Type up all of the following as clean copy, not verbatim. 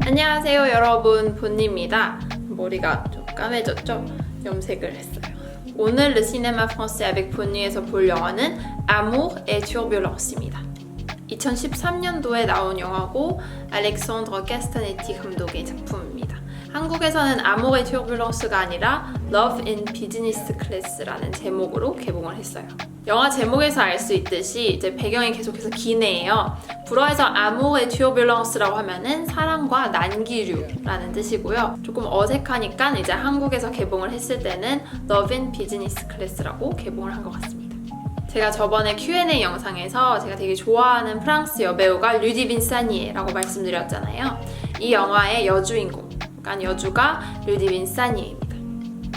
안녕하세요 여러분, 본입니다. 머리가 좀 까매졌죠? 염색을 했어요. 오늘 Le Cinéma Français avec 본니에서 볼 영화는 Amour et Turbulence입니다. 2013년도에 나온 영화고 알렉산드르 카스타네티 감독의 작품입니다. 한국에서는 Amour et Turbulence가 아니라 Love in Business Class라는 제목으로 개봉을 했어요. 영화 제목에서 알 수 있듯이 이제 배경이 계속해서 기내예요. 불어에서 Amour et Turbulence라고 하면은 사랑과 난기류라는 뜻이고요. 조금 어색하니까 이제 한국에서 개봉을 했을 때는 Love in Business Class라고 개봉을 한 것 같습니다. 제가 저번에 Q&A 영상에서 제가 되게 좋아하는 프랑스 여배우가 류디 빈사니에라고 말씀드렸잖아요. 이 영화의 여주인공, 그러니까 여주가 류디 빈사니에입니다.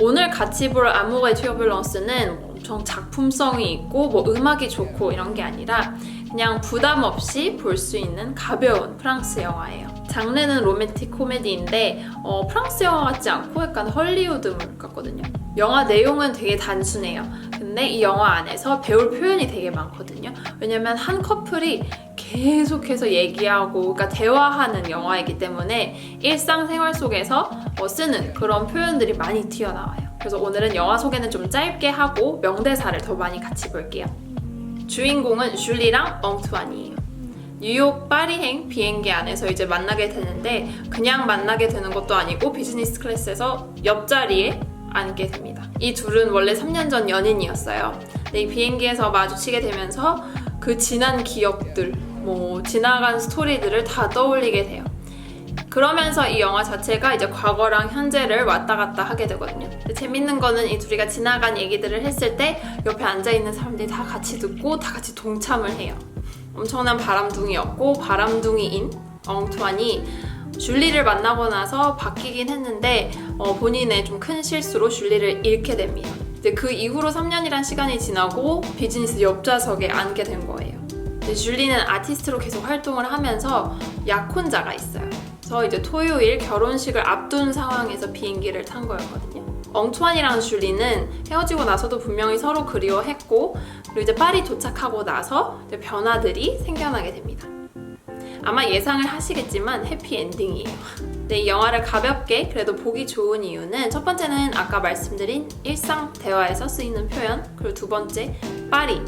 오늘 같이 볼 Amour et Turbulence는 엄청 작품성이 있고 뭐 음악이 좋고 이런 게 아니라 그냥 부담 없이 볼 수 있는 가벼운 프랑스 영화예요. 장르는 로맨틱 코미디인데 프랑스 영화 같지 않고 약간 헐리우드물 같거든요. 영화 내용은 되게 단순해요. 근데 이 영화 안에서 배울 표현이 되게 많거든요. 왜냐면 한 커플이 계속해서 얘기하고 그러니까 대화하는 영화이기 때문에 일상생활 속에서 쓰는 그런 표현들이 많이 튀어나와요. 그래서 오늘은 영화 소개는 좀 짧게 하고 명대사를 더 많이 같이 볼게요. 주인공은 줄리랑 엉투안이에요. 뉴욕 파리행 비행기 안에서 이제 만나게 되는데 그냥 만나게 되는 것도 아니고 비즈니스 클래스에서 옆자리에 앉게 됩니다. 이 둘은 원래 3년 전 연인이었어요. 근데 이 비행기에서 마주치게 되면서 그 지난 기억들, 뭐 지나간 스토리들을 다 떠올리게 돼요. 그러면서 이 영화 자체가 이제 과거랑 현재를 왔다 갔다 하게 되거든요. 근데 재밌는 거는 이 둘이가 지나간 얘기들을 했을 때 옆에 앉아있는 사람들이 다 같이 듣고 다 같이 동참을 해요. 엄청난 바람둥이였고 바람둥이인 엉투안이 줄리를 만나고 나서 바뀌긴 했는데 본인의 좀 큰 실수로 줄리를 잃게 됩니다. 이제 그 이후로 3년이란 시간이 지나고 비즈니스 옆좌석에 앉게 된 거예요. 근데 줄리는 아티스트로 계속 활동을 하면서 약혼자가 있어요. 그래서 이제 토요일 결혼식을 앞둔 상황에서 비행기를 탄 거였거든요. 엉투안이랑 줄리는 헤어지고 나서도 분명히 서로 그리워했고 그리고 이제 파리 도착하고 나서 이제 변화들이 생겨나게 됩니다. 아마 예상을 하시겠지만 해피엔딩이에요. 근데 이 영화를 가볍게 그래도 보기 좋은 이유는 첫 번째는 아까 말씀드린 일상 대화에서 쓰이는 표현, 그리고 두 번째 파리.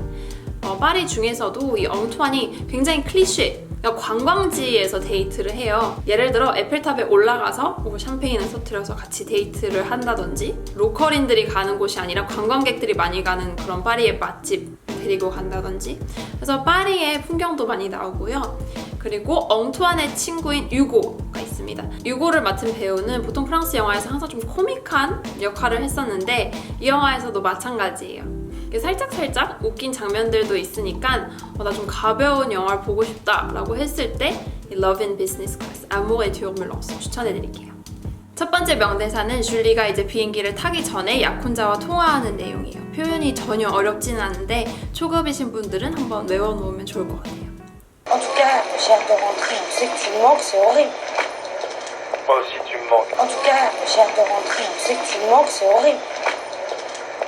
파리 중에서도 이 엉투안이 굉장히 클리셰, 그러니까 관광지에서 데이트를 해요. 예를 들어 에펠탑에 올라가서 뭐 샴페인을 터뜨려서 같이 데이트를 한다든지 로컬인들이 가는 곳이 아니라 관광객들이 많이 가는 그런 파리의 맛집 데리고 간다든지 그래서 파리의 풍경도 많이 나오고요. 그리고 엉투안의 친구인 유고가 있습니다. 유고를 맡은 배우는 보통 프랑스 영화에서 항상 좀 코믹한 역할을 했었는데 이 영화에서도 마찬가지예요. 살짝살짝 웃긴 장면들도 있으니까 나 좀 가벼운 영화를 보고 싶다 라고 했을 때 이 Love in Business Class, Amour et Turbulences 추천해드릴게요. 첫 번째 명대사는 줄리가 이제 비행기를 타기 전에 약혼자와 통화하는 내용이에요. 표현이 전혀 어렵지는 않은데 초급이신 분들은 한번 외워놓으면 좋을 것 같아요. En tout cas, j'ai hâte de rentrer. On sait que tu me manques, c'est horrible. Moi aussi, tu me manques. En tout cas, j'ai hâte de rentrer. On sait que tu me manques, c'est horrible.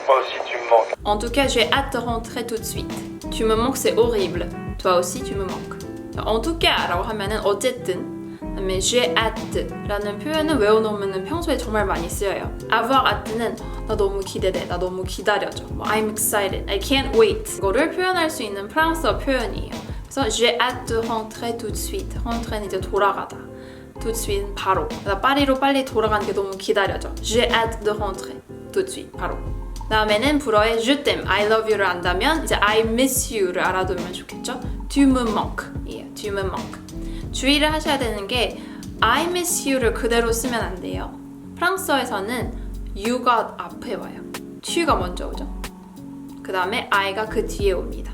Moi aussi, tu me manques. En tout cas, j'ai hâte de rentrer tout de suite. Tu me manques, c'est horrible. Toi aussi, tu me manques. En tout cas 라고 하면은 어쨌든, 그다음에 j'ai hâte 라는 표현은 외워놓으면 평소에 정말 많이 쓰여요. avoir hâte는 나 너무 기대돼, 나 너무 기다려져. 뭐, I'm excited, I can't wait. 이거를 표현할 수 있는 프랑스어 표현이에요. 그래서 j'ai hâte de rentrer tout de suite. rentre는 이제 돌아가다. tout de suite 바로. 나 파리로 빨리 돌아가는 게 너무 기다려져. j'ai hâte de rentrer tout de suite 바로. 다음에는 불어의 je t'aime, I love you를 안다면 이제 I miss you를 알아두면 좋겠죠? tu me manques 이에요. tu me manques. 주의를 하셔야 되는 게 I miss you를 그대로 쓰면 안 돼요. 프랑스어에서는 you가 앞에 와요. tu가 먼저 오죠. 그 다음에 I가 그 뒤에 옵니다.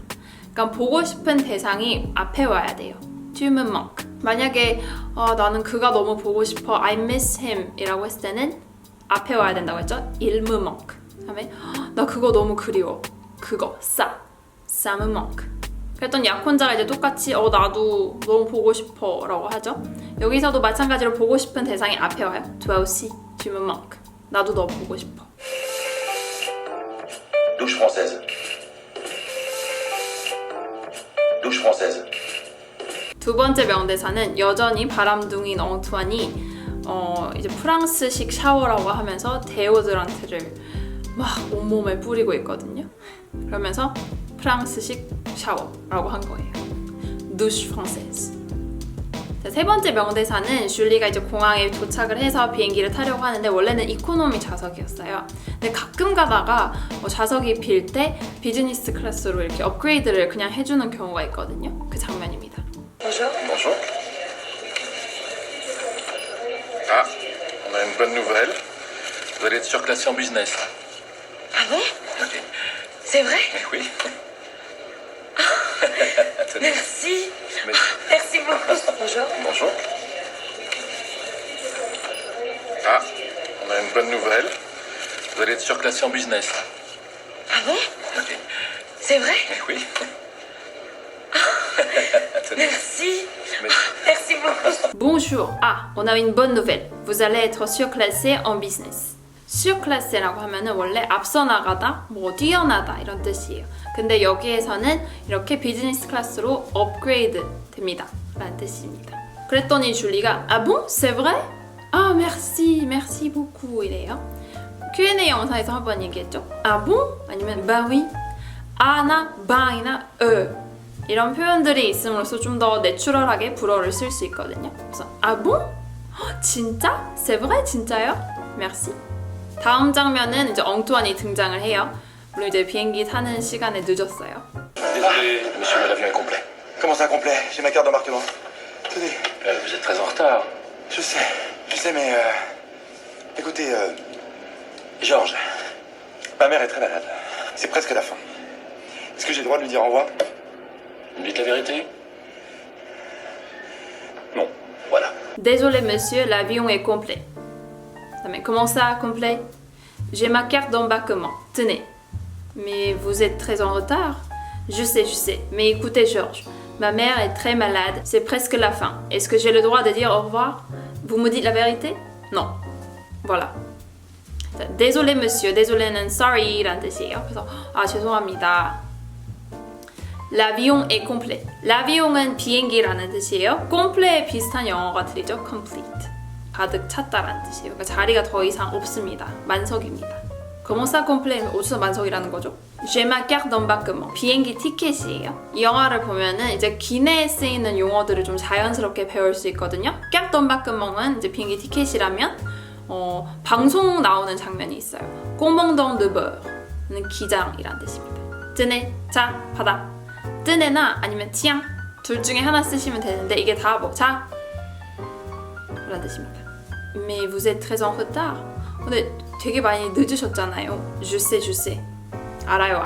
그러니까 보고 싶은 대상이 앞에 와야 돼요. tu me manques. 만약에 나는 그가 너무 보고 싶어, I miss him 이라고 했을 때는 앞에 와야 된다고 했죠? il me manque. 그 다음에 나 그거 너무 그리워. 그거, ça me manque. 그랬더니 약혼자가 이제 똑같이 나도 너무 보고 싶어 라고 하죠. 여기서도 마찬가지로 보고 싶은 대상이 앞에 와요. Toi aussi, tu me manques. 나도 너 보고 싶어. Douche française. Douche française. 두 번째 명대사는 여전히 바람둥이인 엉투안이 이제 프랑스식 샤워라고 하면서 데오드란트를 막 온몸에 뿌리고 있거든요. 그러면서 프랑스식 샤워라고 한 거예요. douche française. 자, 세 번째 명대사는 줄리가 이제 공항에 도착을 해서 비행기를 타려고 하는데 원래는 이코노미 좌석이었어요. 근데 가끔 가다가 좌석이 빌 때 비즈니스 클래스로 이렇게 업그레이드를 그냥 해주는 경우가 있거든요. 그 장면입니다. Bonjour. Bonjour. Ah, on a une bonne nouvelle. Vous allez être surclassé en business. Ah bon? Ok. C'est vrai? Eh oui. Tenez. Merci. Mais- Merci beaucoup. Bonjour. Bonjour. Ah, on a une bonne nouvelle. Vous allez être surclassé en business. Ah bon? Ok. C'est vrai? Eh oui. Tenez. Merci. Mais- Merci beaucoup. Bonjour. Ah, on a une bonne nouvelle. Vous allez être surclassé en business. surclassé라고 하면은 원래 앞서 나가다, 뭐 뛰어나다 이런 뜻이에요. 근데 여기에서는 이렇게 비즈니스 클래스로 업그레이드 됩니다. 라는 뜻입니다. 그랬더니 줄리가 Ah bon? C'est vrai? Ah merci, merci beaucoup 이래요. Q&A 영상에서 한번 얘기했죠. Ah bon? 아니면 Bah oui. 아나, 방이나 이런 표현들이 있음으로써 좀 더 내추럴하게 불어를 쓸 수 있거든요. 그래서 Ah bon? 진짜? C'est vrai? 진짜요? Merci. 다음 장면은 이제 엉투안이 등장을 해요. 물론 이제 비행기 타는 시간에 늦었어요. Désolé, monsieur, mais l'avion est complet. Comment ça complet? J'ai ma carte d'embarquement. Tenez, Vous êtes très en retard. je sais, mais écoutez, Georges, ma mère est très malade. C'est presque la fin. Est-ce que j'ai le droit de lui dire au revoir? vous me dites la vérité? Non. Voilà. Désolé monsieur, l'avion est complet. Mais comment ça, complet? J'ai ma carte d'embarquement. Tenez. Mais vous êtes très en retard? Je sais. Mais écoutez, Georges, ma mère est très malade. C'est presque la fin. Est-ce que j'ai le droit de dire au revoir? Vous me dites la vérité? Non. Voilà. Désolé monsieur, désolé는 sorry란 뜻이에요. 그래서 죄송합니다. L'avion est complet. L'avion 비행기라는 뜻이에요. complet에 비슷한 영어가 들리죠. complete. 가득 찼다라는 뜻이에요. 그러니까 자리가 더 이상 없습니다. 만석입니다. Comment ça complet? 어디서 만석이라는 거죠? J'ai ma carte d'embarquement. 비행기 티켓이에요. 이 영화를 보면은 이제 기내에 쓰이는 용어들을 좀 자연스럽게 배울 수 있거든요. carte d'embarquement은 이제 비행기 티켓이라면 방송 나오는 장면이 있어요. commandant de bord는 기장이란 뜻입니다. 뜨네, 자, 받아. 뜨네나 아니면 티앙 둘 중에 하나 쓰시면 되는데 이게 다 뭐 자 라는 뜻입니다. Mais vous êtes très en retard. 근데 되게 많이 늦으셨잖아요. Je sais. 알아요.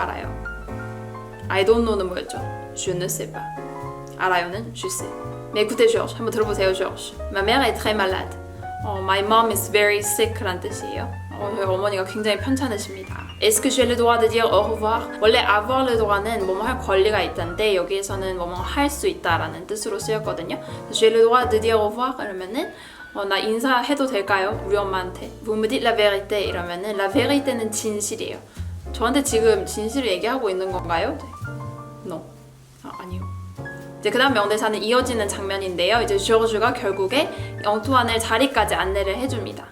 I don't know는 뭐였죠? Je ne sais pas. 알아요는 je sais. Mais écoutez Georges, 한번 들어보세요 Georges. Ma mère est très malade. My mom is very sick란 뜻이에요. 저희 어머니가 굉장히 편찮으십니다. Est-ce que j'ai le droit de dire au revoir? 원래 avoir le droit는 뭐뭐 할 권리가 있다는데 여기에서는 뭐뭐 할 수 있다라는 뜻으로 쓰였거든요. J'ai le droit de dire au revoir 이러면은 나 인사해도 될까요? 우리 엄마한테. Vous me dites la vérité 이러면은 la vérité는 진실이에요. 저한테 지금 진실을 얘기하고 있는 건가요? No. 아니요. 이제 그다음 명대사는 이어지는 장면인데요. 이제 조르주가 결국에 엉투안을 자리까지 안내를 해줍니다.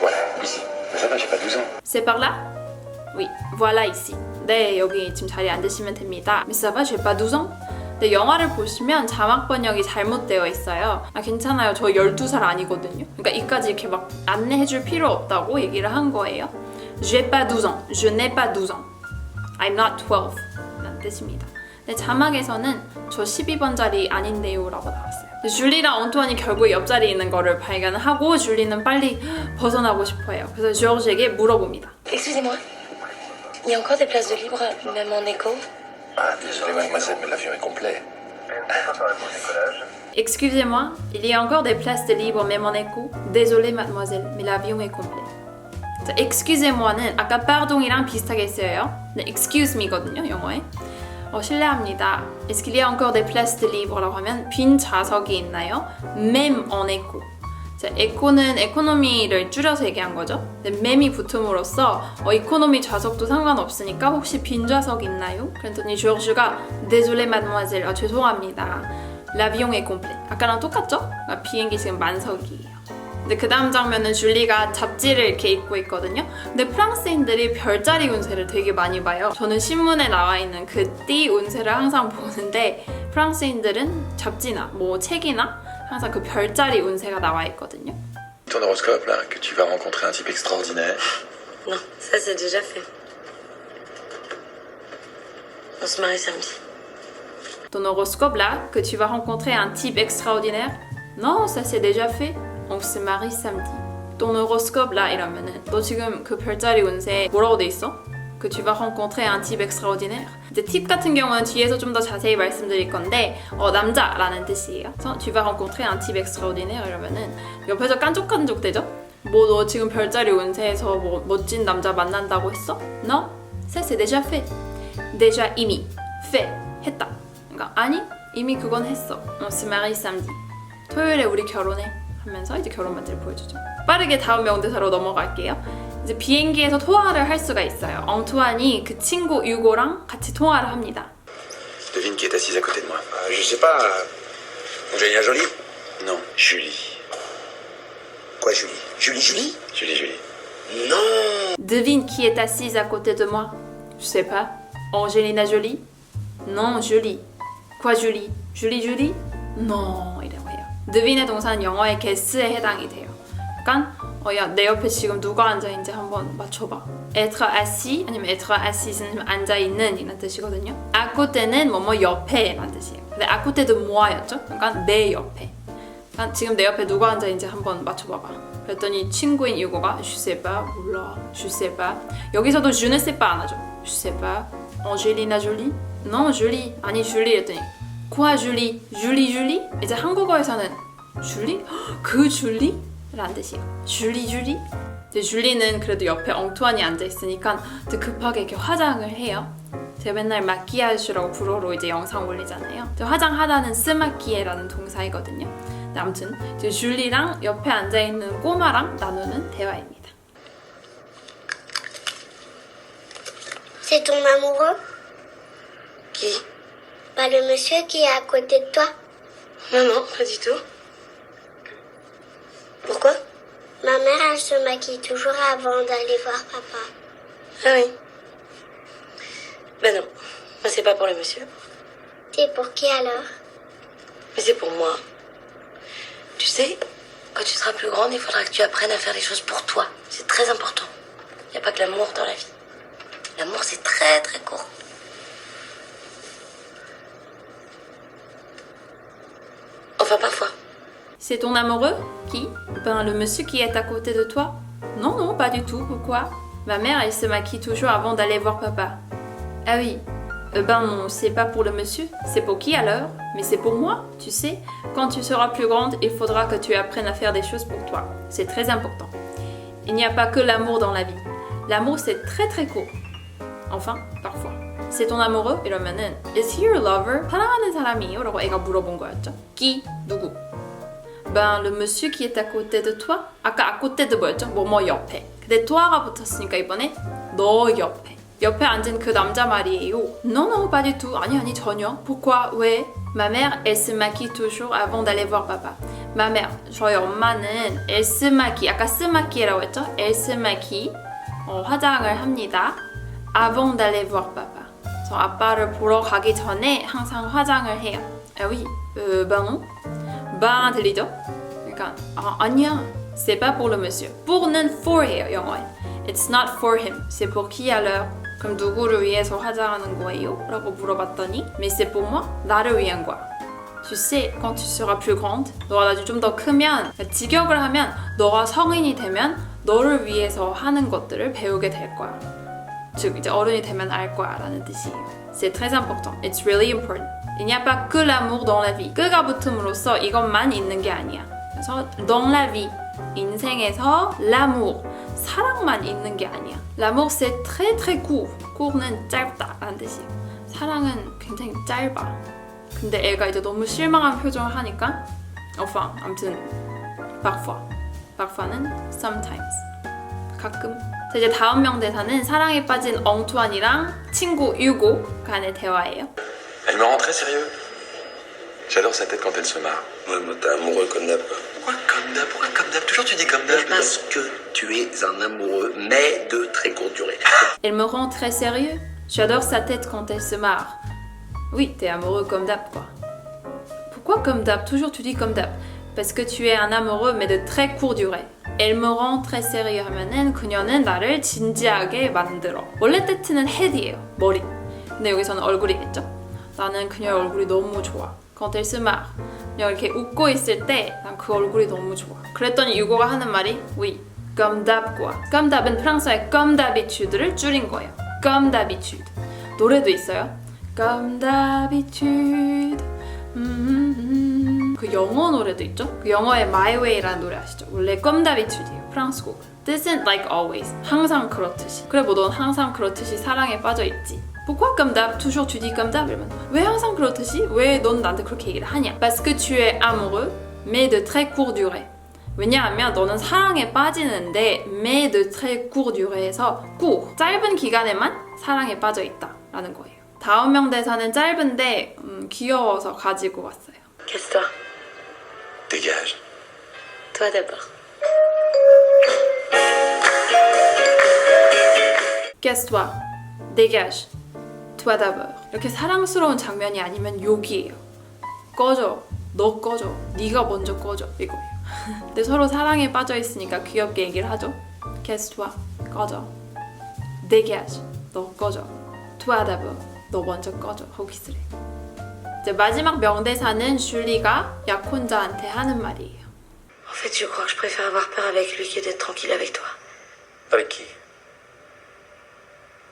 Voilà, ici. Mais ça va, j'ai pas 12 ans. C'est par là? Oui, voilà ici. 네, 여기 지금 자리에 앉으시면 됩니다. Mais ça va, j'ai pas 12 ans? 네, 영화를 보시면 자막 번역이 잘못되어 있어요. 괜찮아요. 저 12살 아니거든요. 그러니까 이까지 이렇게 막 안내해줄 필요 없다고 얘기를 한 거예요. J'ai pas 12 ans. Je n'ai pas 12 ans. I'm not 12. 라는 뜻입니다. 근데 자막에서는 저 12번 자리 아닌데요 라고 나왔어요. 줄리랑 엉투안이 결국 옆자리에 있는 거를 발견하고 줄리는 빨리 벗어나고 싶어요. 그래서 조르주에게 물어봅니다. Excusez-moi. Il y a encore des places de libre, même en écho? Ah, désolé, mademoiselle, mais l'avion est complet. Excusez-moi, il y a encore des places de libre mais mon écho. Désolée mademoiselle, mais l'avion est complet. 자, excusez-moi는 아까 pardon이랑 비슷하게 쓰여요. 네, excuse me거든요, 영어에. 실례합니다. Est-ce qu'il y a encore des places de libre라고 하면 빈 좌석이 있나요? Même en écho. 자, 에코는 에코노미를 줄여서 얘기한 거죠. 근데 mem이 붙음으로써 이코노미 좌석도 상관없으니까 혹시 빈 좌석 있나요? 그랬더니 조르주가 Désolée mademoiselle, 죄송합니다. L'avion est complet. 아까랑 똑같죠? 비행기 지금 만석이에요. 근데 그 다음 장면은 줄리가 잡지를 이렇게 읽고 있거든요. 근데 프랑스인들이 별자리 운세를 되게 많이 봐요. 저는 신문에 나와 있는 그 띠 운세를 항상 보는데 프랑스인들은 잡지나 뭐 책이나 항상 그 별자리 운세가 나와 있거든요. Ton horoscope, là, que tu vas rencontrer un type extraordinaire. Non, ça c'est déjà fait. On se marie samedi. Ton horoscope là, que tu vas rencontrer un type extraordinaire. Non, ça c'est déjà fait. On se marie samedi. Ton horoscope là 이러면은 너 지금 그 별자리 운세 뭐라고 돼 있어? Que tu vas rencontrer un type extraordinaire. 이제 팁 같은 경우는 뒤에서 좀 더 자세히 말씀드릴 건데 남자라는 뜻이에요. 그래서 tu vas rencontrer un type extraordinaire 이러면은 옆에서 깐족깐족 대죠? 뭐 너 지금 별자리 운세에서 뭐 멋진 남자 만난다고 했어? Non, ça c'est déjà fait. déjà 이미 fait 했다. 그러니까 아니 이미 그건 했어. On se marie samedi. 토요일에 우리 결혼해. 하면서 이제 결혼 반지를 보여주죠. 빠르게 다음 명대사로 넘어갈게요. 이제 비행기에서 통화를 할 수가 있어요. 엉투안이 그 친구 유고랑 같이 통화를 합니다. Devine qui est assise à côté de moi. Je sais pas. Angelina Jolie? Non, Julie. Quoi, Julie? Julie? Julie. Non! Devine qui est assise à côté de moi. Je sais pas. Angelina Jolie? Non, Julie. Quoi, Julie? Julie? Non, 이라고 해요. Devine의 동사는 영어의 guess에 해당이 돼요. 약간 야, 내 옆에 지금 누가 앉아있는지 한번 맞춰봐. être assis 아니면 être assise는 앉아있는 이란 뜻이거든요. à côté는 뭐뭐 옆에 라는 뜻이에요. 근데 à côté de moi였죠? 그러니까 내 옆에. 그러니까 지금 내 옆에 누가 앉아있는지 한번 맞춰봐봐. 그랬더니 친구인 유고가 je sais pas, 몰라, je sais pas. 여기서도 je ne sais pas 안 하죠. je sais pas. Angelina Jolie? Non, Julie. 아니, Julie 했더니 quoi, Julie? Julie? 이제 한국어에서는 줄리? 그 줄리? 라는 뜻이에요. 줄리? 이제 줄리는 그래도 옆에 엉투안이 앉아있으니까 되게 급하게 이렇게 화장을 해요. 제가 맨날 마키아주라고 불어로 이제 영상 올리잖아요. 화장하다는 스마키에라는 동사이거든요. 근데 아무튼 이제 줄리랑 옆에 앉아있는 꼬마랑 나누는 대화입니다. C'est ton amoureux? Qui? Bah, le monsieur qui est à côté de toi. Non, pas du tout. Pourquoi? Ma mère, elle se maquille toujours avant d'aller voir papa. Ah oui. Ben non, moi c'est pas pour le monsieur. C'est pour qui alors? Mais c'est pour moi. Tu sais, quand tu seras plus grande, il faudra que tu apprennes à faire les choses pour toi. C'est très important. Il n'y a pas que l'amour dans la vie. L'amour, c'est très très court. Enfin, parfois. C'est ton amoureux? Qui? Ben, le monsieur qui est à côté de toi? Non, pas du tout. Pourquoi? Ma mère, elle se maquille toujours avant d'aller voir papa. Ah oui. Ben non, c'est pas pour le monsieur. C'est pour qui alors? Mais c'est pour moi, tu sais. Quand tu seras plus grande, il faudra que tu apprennes à faire des choses pour toi. C'est très important. Il n'y a pas que l'amour dans la vie. L'amour, c'est très très court. Enfin, parfois. C'est ton amoureux? 이러면은 Is he your lover? 사랑하는 사람이에요? 라고 애가 물어본 거였죠. qui? 누구? Ben, le monsieur qui est à côté de toi? 아까 à côté de 뭐였죠? 뭐뭐 옆에. 근데 toi가 붙었으니까 이번에 너 옆에. 옆에 앉은 그 남자 말이에요. Non, pas du tout. 아니, 전혀. Pourquoi? 왜? Ma mère, elle se maquille toujours avant d'aller voir papa. Ma mère, 저희 엄마는 elle se maquille. 아까 se maquille라고 했죠? Elle se maquille. 화장을 합니다. Avant d'aller voir papa. 저 아빠를 보러 가기 전에 항상 화장을 해요. Ah oui, ben non. Ben 들리죠? 그러니까 아니야. C'est pas pour le monsieur. pour는 for예요, 영어에. It's not for him. C'est pour qui alors? 그럼 누구를 위해서 화장하는 거예요? 라고 물어봤더니 Mais c'est pour moi. 나를 위한 거야. Tu sais, quand tu seras plus grande, 너가 나중에 좀 더 크면, 직역을 하면 너가 성인이 되면 너를 위해서 하는 것들을 배우게 될 거야. 즉 이제 어른이 되면 알 거야 라는 뜻이에요. C'est très important. It's really important. Il n'y a pas que l'amour dans la vie. 끄가 붙음으로써 이것만 있는 게 아니야. 그래서 dans la vie, 인생에서 l'amour, 사랑만 있는 게 아니야. L'amour c'est très très court. court는 짧다 라는 뜻이에요. 사랑은 굉장히 짧아. 근데 애가 이제 너무 실망한 표정을 하니까 enfin, 아무튼 parfois. parfois는 sometimes. 가끔. 자, 이제 다음 명대사는 사랑에 빠진 엉투안이랑 친구 유고 간의 대화예요. Elle me rend très sérieux. J'adore sa tête quand elle se marre. Ouais, moi, t'es amoureux comme d'hab, quoi. Pourquoi comme d'hab? Pourquoi comme d'hab? Toujours tu dis comme d'hab. Parce que tu es un amoureux, mais de très courte durée. Elle me rend très sérieux. J'adore sa tête quand elle se marre. Oui, t'es amoureux comme d'hab, quoi. Pourquoi comme d'hab? Toujours tu dis comme d'hab. Parce que tu es un amoureux, mais de très courte durée. Elle me rend très sérieux 하면은 그녀는 나를 진지하게 만들어. 원래 때트는 head이에요. 머리. 근데 여기서는 얼굴이겠죠? 나는 그녀의 얼굴이 너무 좋아. Quand elle se marre. 그녀가 이렇게 웃고 있을 때 난 그 얼굴이 너무 좋아. 그랬더니 유고가 하는 말이 oui, comme d'hab quoi. comme d'hab은 프랑스어의 comme d'habitude를 줄인 거예요. comme d'habitude. 노래도 있어요. comme d'habitude. 그 영어 노래도 있죠? 그 영어의 My Way라는 노래 아시죠? 원래 comme d'habitude이에요. 프랑스 곡. 뜻은 like always. 항상 그렇듯이. 그래 뭐 넌 항상 그렇듯이 사랑에 빠져있지. Pourquoi comme d'hab? Toujours tu dis comme d'hab? 이러면 왜 항상 그렇듯이? 왜 넌 나한테 그렇게 얘기를 하냐? Parce que tu es amoureux, mais de très courte durée. 왜냐하면 너는 사랑에 빠지는데 mais de très courte duré에서 court, 짧은 기간에만 사랑에 빠져있다 라는 거예요. 다음 명대사는 짧은데 귀여워서 가지고 왔어요. Casse-toi. Dégage. Toi d'abord. Casse-toi, dégage, toi d'abord. 이렇게 사랑스러운 장면이 아니면 욕이에요. 꺼져, 너 꺼져, 네가 먼저 꺼져 이거예요. 근데 서로 사랑에 빠져 있으니까 귀엽게 얘기를 하죠. Casse-toi, 꺼져. Dégage, 너 꺼져. Toi d'abord, 너 먼저 꺼져. 하고 키스를 해요. 이제 마지막 명대사는 줄리가 약혼자한테 하는 말이에요. En fait, je crois que je préfère avoir peur avec lui que d'être tranquille avec toi. Avec qui?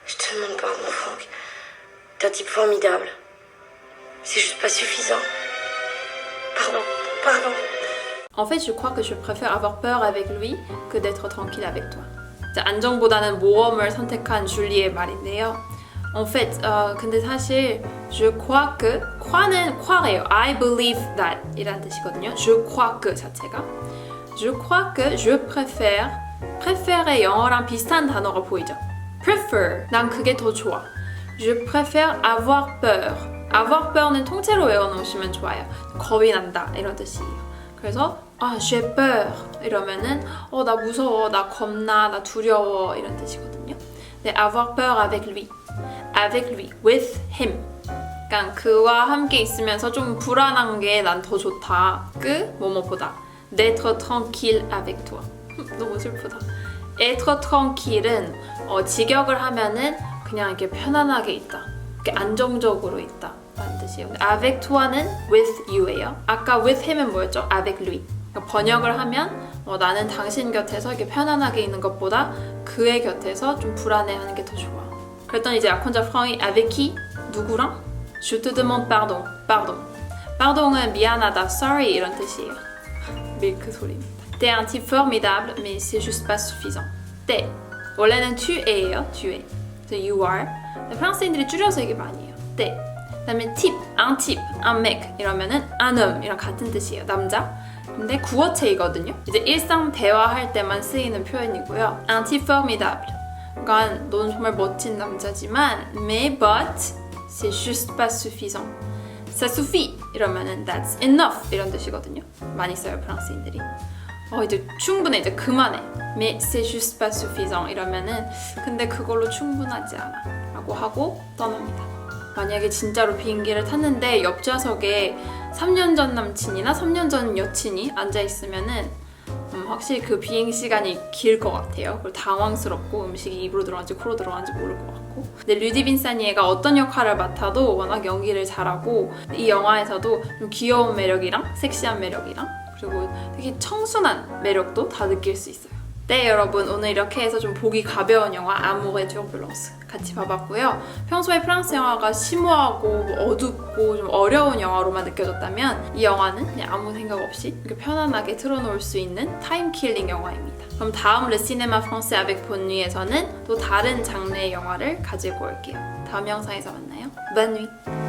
Je te demande pardon, Franck. T'es un type formidable. C'est juste pas suffisant. Pardon, pardon. En fait, je crois que je préfère avoir peur avec lui que d'être tranquille avec toi. 자, 안정보다는 모험을 선택한 줄리의 말인데요. En fait, 근데 사실 je crois que, croi는 croire요. I believe that 이란 뜻이거든요. je crois que 자체가. Je crois que je préfère, préfére의 영어랑 비슷한 단어가 보이죠. prefer, 난 그게 더 좋아. Je préfère avoir peur. avoir peur는 통째로 외워놓으시면 좋아요. 겁이 난다 이런 뜻이에요. 그래서 j'ai peur 이러면은 나 무서워, 나 겁나, 나 두려워 이런 뜻이거든요. 근데 avoir peur avec lui, avec lui, with him. 그러니까 그와 함께 있으면서 좀 불안한 게 난 더 좋다. 그 뭐뭐보다 d'être tranquille avec toi. 너무 슬프다. être tranquille은 직역을 하면은 그냥 이렇게 편안하게 있다, 이렇게 안정적으로 있다 라는 뜻이에요. avec toi는 with you예요. 아까 with him은 뭐였죠? avec lui. 그러니까 번역을 하면 나는 당신 곁에서 이렇게 편안하게 있는 것보다 그의 곁에서 좀 불안해하는 게 더 좋아. 그랬더니 이제 약혼자 프랑이 avec qui? 누구랑? Je te demande pardon. pardon. pardon은 미안하다, sorry 이런 뜻이에요. 밀크 소리입니다. T'es un type formidable, mais c'est juste pas suffisant. t'es. 원래는 tu es예요. tu es. 그래서 you are. 프랑스인들이 줄여서 이게 많이 해요. t'es. 그다음에 type, un type, un mec 이러면은 un homme 이랑 같은 뜻이에요. 남자. 근데 구어체이거든요. 이제 일상 대화할 때만 쓰이는 표현이고요. un type formidable. 그러니까 넌 정말 멋진 남자지만 mais but c'est juste pas suffisant. ça suffit 이러면은 that's enough 이런 뜻이거든요. 많이 써요 프랑스인들이. 이제 충분해, 이제 그만해. mais c'est juste pas suffisant 이러면은 근데 그걸로 충분하지 않아 라고 하고 떠납니다. 만약에 진짜로 비행기를 탔는데 옆좌석에 3년 전 남친이나 3년 전 여친이 앉아있으면은 확실히 그 비행 시간이 길 것 같아요. 그리고 당황스럽고 음식이 입으로 들어간지 코로 들어간지 모를 것 같고. 근데 류디 빈사니에가 어떤 역할을 맡아도 워낙 연기를 잘하고 이 영화에서도 좀 귀여운 매력이랑 섹시한 매력이랑 그리고 되게 청순한 매력도 다 느낄 수 있어요. 네 여러분, 오늘 이렇게 해서 좀 보기 가벼운 영화 아모ur et turbulence 같이 봐봤고요. 평소에 프랑스 영화가 심오하고 어둡고 좀 어려운 영화로만 느껴졌다면 이 영화는 그냥 아무 생각 없이 이렇게 편안하게 틀어놓을 수 있는 타임킬링 영화입니다. 그럼 다음 Le Cinéma Français avec Bonne Nuit에서는 또 다른 장르의 영화를 가지고 올게요. 다음 영상에서 만나요. Bonne nuit!